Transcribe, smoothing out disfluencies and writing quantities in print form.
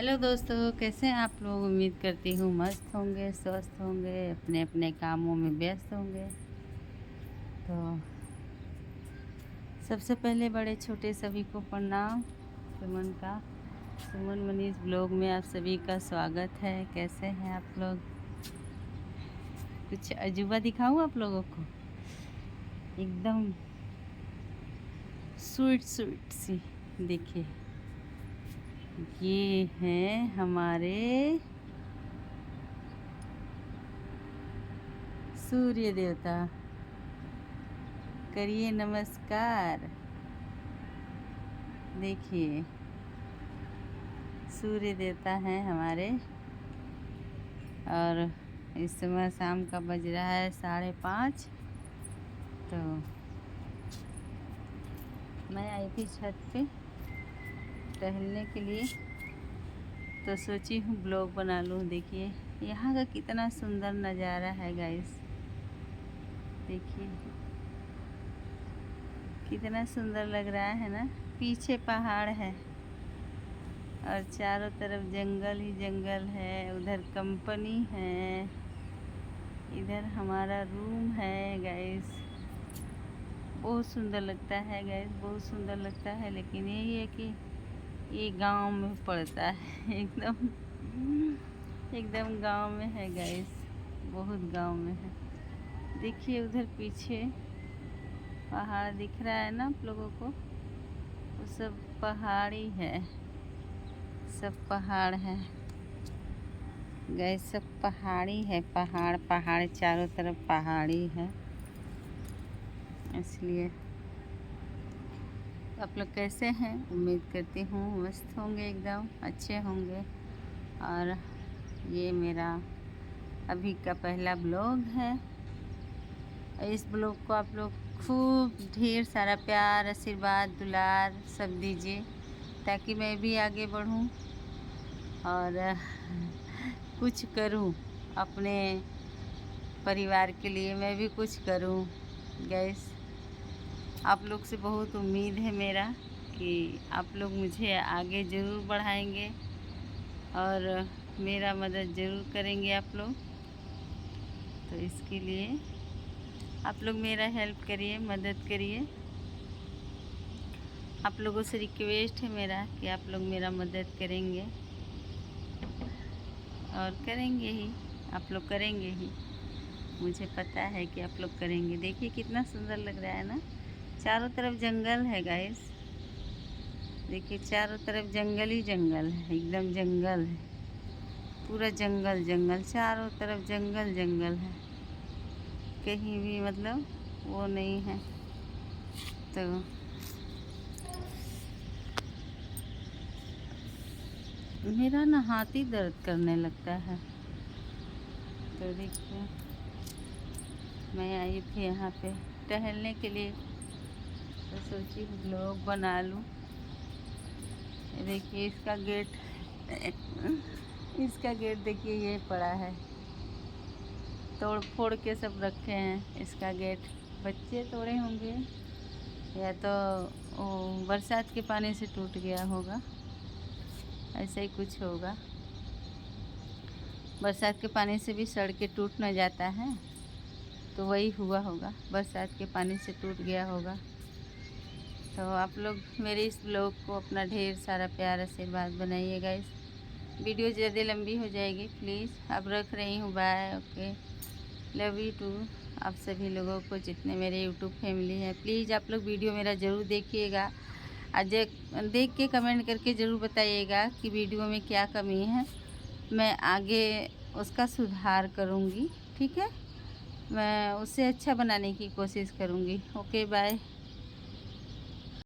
Hello दोस्तों, कैसे हैं आप लोग। उम्मीद करती हूँ मस्त होंगे, स्वस्थ होंगे, अपने अपने कामों में व्यस्त होंगे। तो सबसे पहले बड़े छोटे सभी को प्रणाम। सुमन मनीष ब्लॉग में आप सभी का स्वागत है। कैसे हैं आप लोग। कुछ अजूबा दिखाऊँ आप लोगों को, एकदम स्वीट स्वीट सी। देखिए, ये हैं हमारे सूर्य देवता। करिए नमस्कार। देखिए, सूर्य देवता हैं हमारे। और इस समय शाम का बज रहा है 5:30। तो मैं आई थी छत पे टहलने के लिए, तो सोची हूँ ब्लॉग बना लूँ। देखिए यहाँ का कितना सुंदर नज़ारा है गाइस। देखिए कितना सुंदर लग रहा है ना। पीछे पहाड़ है और चारों तरफ जंगल ही जंगल है। उधर कंपनी है, इधर हमारा रूम है गाइस। बहुत सुंदर लगता है गाइस, बहुत सुंदर लगता है। लेकिन यही है कि ये गांव में पड़ता है, एकदम एकदम गांव में है गाइस, बहुत गांव में है। देखिए उधर पीछे पहाड़ दिख रहा है ना आप लोगों को, वो सब पहाड़ी है, सब पहाड़ है गाइस, सब पहाड़ी है। पहाड़ पहाड़ चारों तरफ पहाड़ी है। इसलिए आप लोग कैसे हैं। उम्मीद करती हूँ मस्त होंगे, एकदम अच्छे होंगे। और ये मेरा अभी का पहला ब्लॉग है। इस ब्लॉग को आप लोग खूब ढेर सारा प्यार, आशीर्वाद, दुलार सब दीजिए, ताकि मैं भी आगे बढ़ूँ और कुछ करूँ अपने परिवार के लिए। मैं भी कुछ करूँ गैस। आप लोग से बहुत उम्मीद है मेरा कि आप लोग मुझे आगे ज़रूर बढ़ाएंगे और मेरा मदद ज़रूर करेंगे आप लोग। तो इसके लिए आप लोग मेरा हेल्प करिए, मदद करिए। आप लोगों से रिक्वेस्ट है मेरा कि आप लोग मेरा मदद करेंगे और करेंगे ही, आप लोग करेंगे ही। मुझे पता है कि आप लोग करेंगे। देखिए कितना सुंदर लग रहा है ना। चारों तरफ जंगल है गाइस। देखिए चारों तरफ जंगल ही जंगल है, एकदम जंगल है, पूरा जंगल जंगल, चारों तरफ जंगल जंगल है। कहीं भी मतलब वो नहीं है। तो मेरा ना हाथ ही दर्द करने लगता है। तो देखिए मैं आई थी यहाँ पे टहलने के लिए, तो सोची ब्लॉग बना लूँ। देखिए इसका गेट इसका गेट देखिए ये पड़ा है, तोड़ फोड़ के सब रखे हैं इसका गेट। बच्चे तोड़े होंगे या तो वो बरसात के पानी से टूट गया होगा, ऐसा ही कुछ होगा। बरसात के पानी से भी सड़ के टूट न जाता है, तो वही हुआ होगा, बरसात के पानी से टूट गया होगा। तो आप लोग मेरे इस ब्लॉग को अपना ढेर सारा प्यार आशीर्वाद बनाइएगा। इस वीडियो ज़्यादा लंबी हो जाएगी, प्लीज़। अब रख रही हूँ, bye, okay, love you too. आप सभी लोगों को जितने मेरे यूट्यूब फैमिली हैं, प्लीज़ आप लोग वीडियो मेरा ज़रूर देखिएगा। आज देख के कमेंट करके ज़रूर बताइएगा कि वीडियो में क्या कमी है, मैं आगे उसका सुधार करूँगी। ठीक है, मैं उससे अच्छा बनाने की कोशिश करूँगी। Okay bye.